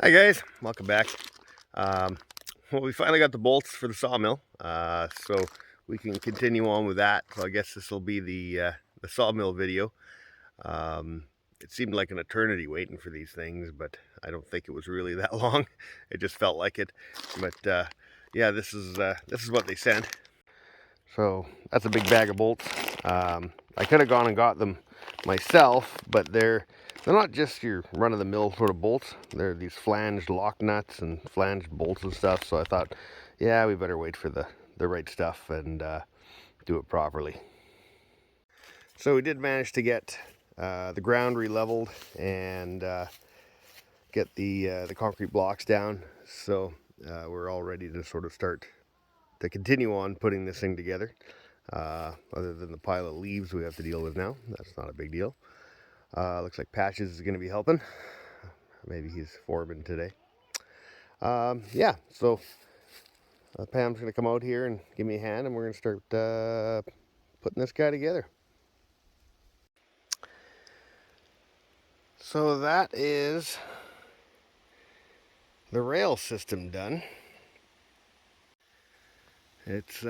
Hi guys, welcome back. Well, we finally got the bolts for the sawmill, so we can continue on with that. So I guess this will be the sawmill video. It seemed like an eternity waiting for these things, but I don't think it was really that long. It just felt like it. But yeah, this is what they sent. So that's a big bag of bolts. I could have gone and got them myself, but they're not just your run-of-the-mill sort of bolts. They're these flanged lock nuts and flanged bolts and stuff. So I thought, yeah, we better wait for the right stuff and do it properly. So we did manage to get the ground re-leveled and get the concrete blocks down. So we're all ready to sort of start to continue on putting this thing together. Other than the pile of leaves we have to deal with now. That's not a big deal. Looks like Patches is going to be helping. Maybe he's foreman today. Yeah, so Pam's going to come out here and give me a hand, and we're going to start putting this guy together. So that is the rail system done. It's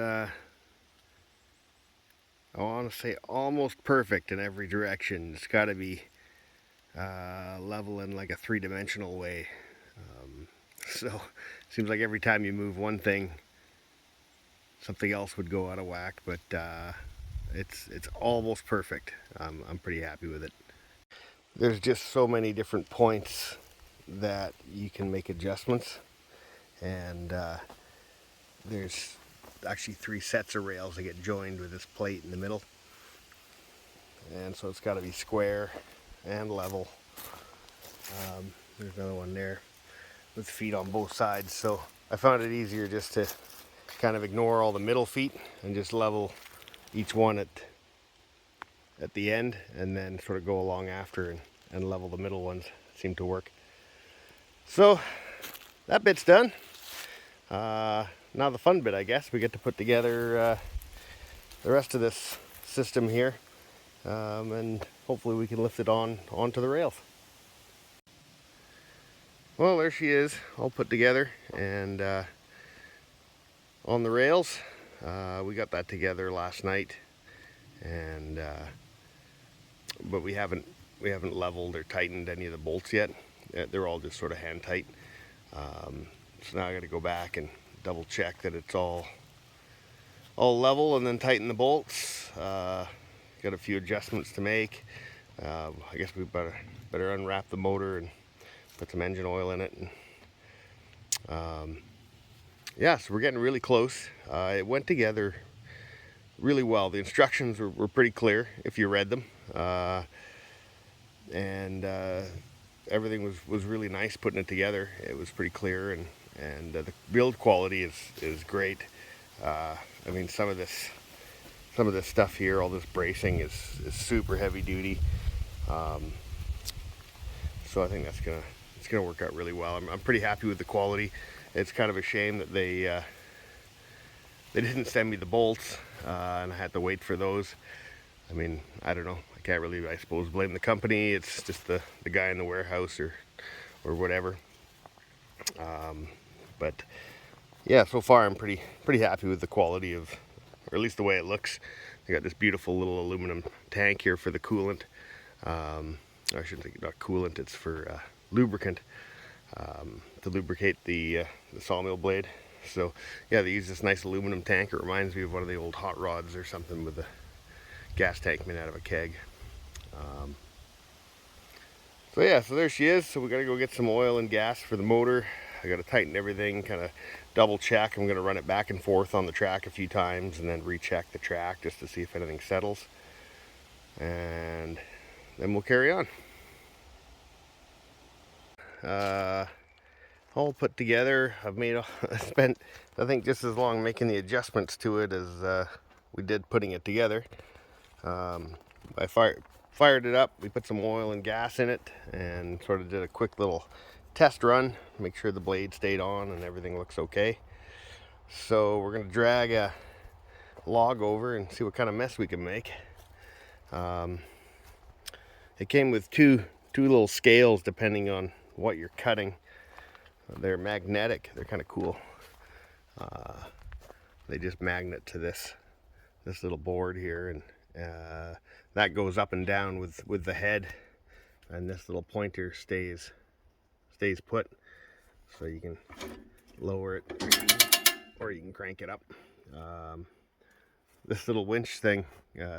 I want to say almost perfect in every direction. It's got to be level in like a three-dimensional way. So it seems like every time you move one thing, something else would go out of whack. But it's almost perfect. I'm pretty happy with it. There's just so many different points that you can make adjustments, and there's actually 3 sets of rails that get joined with this plate in the middle, and so it's got to be square and level. There's another one there with feet on both sides, so I found it easier just to kind of ignore all the middle feet and just level each one at the end, and then sort of go along after and level the middle ones. Seem to work. So that bit's done. Now the fun bit, I guess, we get to put together the rest of this system here, and hopefully we can lift it onto the rails. Well, there she is, all put together and on the rails. We got that together last night, and but we haven't leveled or tightened any of the bolts yet. They're all just sort of hand tight. So now I got to go back and double check that it's all level, and then tighten the bolts. Got a few adjustments to make. I guess we better unwrap the motor and put some engine oil in it. And, yeah, so we're getting really close. It went together really well. The instructions were pretty clear if you read them, and everything was really nice putting it together. It was pretty clear, and the build quality is great. I mean, some of this stuff here, all this bracing is super heavy duty. So I think it's gonna work out really well. I'm pretty happy with the quality. It's kind of a shame that they didn't send me the bolts, and I had to wait for those. I mean, I don't know. I can't really, I suppose, blame the company. It's just the guy in the warehouse or whatever. But yeah, so far I'm pretty happy with the quality of, or at least the way it looks. They got this beautiful little aluminum tank here for the coolant. I shouldn't think, not coolant, it's for lubricant, to lubricate the sawmill blade. So yeah, they use this nice aluminum tank. It reminds me of one of the old hot rods or something with a gas tank made out of a keg. So yeah, so there she is. So we gotta go get some oil and gas for the motor. I gotta tighten everything, kind of double check. I'm gonna run it back and forth on the track a few times and then recheck the track just to see if anything settles. And then we'll carry on. All put together. I spent, I think, just as long making the adjustments to it as we did putting it together. I fired it up. We put some oil and gas in it and sort of did a quick little test run, make sure the blade stayed on and everything looks okay. So we're gonna drag a log over and see what kind of mess we can make. It came with two little scales depending on what you're cutting. They're magnetic. They're kind of cool. They just magnet to this little board here, and that goes up and down with the head, and this little pointer stays put, so you can lower it or you can crank it up. This little winch thing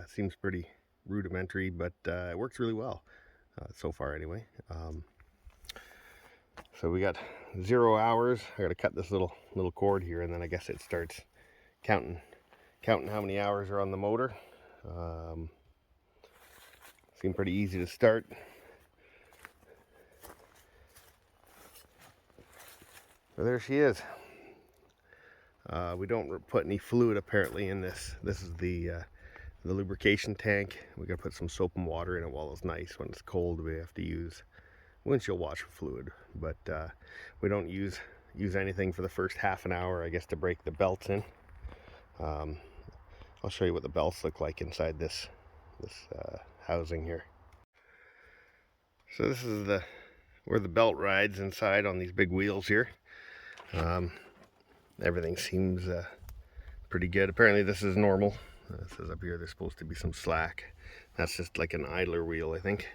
seems pretty rudimentary, but it works really well so far anyway. So we got 0 hours. I gotta cut this little cord here, and then I guess it starts counting how many hours are on the motor. Seemed pretty easy to start. So there she is. We don't put any fluid apparently in this. This is the lubrication tank. We gotta put some soap and water in it while it's nice. When it's cold, we have to use windshield washer fluid, but we don't use anything for the first half an hour, I guess, to break the belts in. I'll show you what the belts look like inside this housing here. So this is where the belt rides inside on these big wheels here. Everything seems pretty good. Apparently this is normal. It says up here there's supposed to be some slack. That's just like an idler wheel, I think.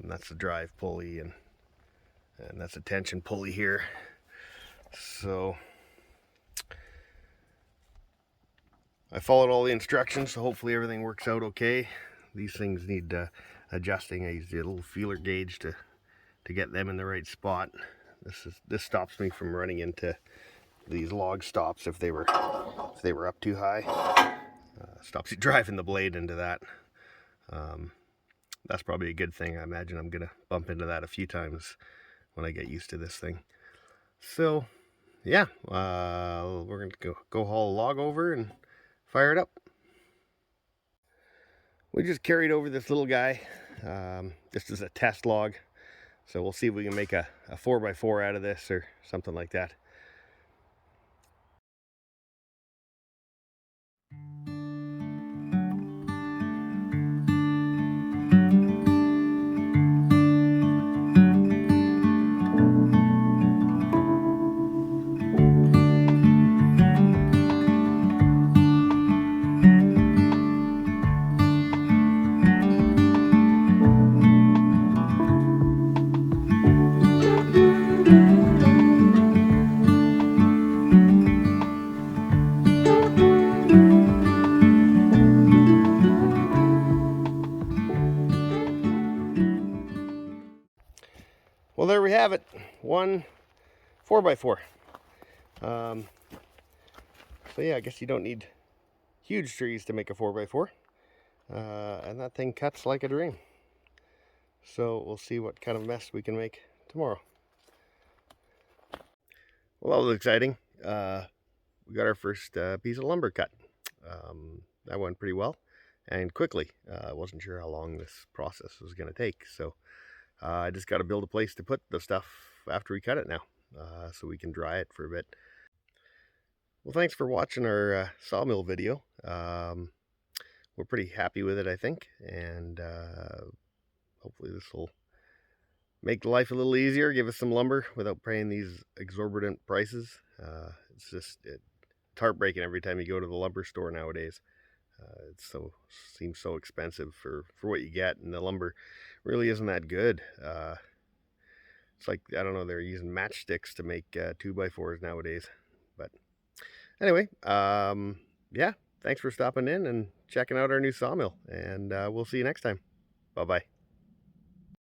That's the drive pulley, and that's a tension pulley here. So I followed all the instructions, so hopefully everything works out okay. These things need adjusting. I used a little feeler gauge to get them in the right spot. This stops me from running into these log stops if they were up too high. Stops you driving the blade into that. That's probably a good thing. I imagine I'm gonna bump into that a few times when I get used to this thing. So yeah, we're gonna go haul a log over and fire it up. We just carried over this little guy. This is a test log, so we'll see if we can make a 4x4 out of this or something like that. Well, there we have it. One 4x4. So yeah, I guess you don't need huge trees to make a 4x4. And that thing cuts like a dream. So we'll see what kind of mess we can make tomorrow. Well, that was exciting. We got our first piece of lumber cut. That went pretty well and quickly. I wasn't sure how long this process was going to take, so I just got to build a place to put the stuff after we cut it now, so we can dry it for a bit. Well, thanks for watching our sawmill video. We're pretty happy with it, I think, and hopefully this will make life a little easier, give us some lumber without paying these exorbitant prices. It's heartbreaking every time you go to the lumber store nowadays. It seems so expensive for what you get, and the lumber really isn't that good. It's like, I don't know, they're using matchsticks to make 2x4s nowadays. But anyway, yeah, thanks for stopping in and checking out our new sawmill, and we'll see you next time. Bye-bye.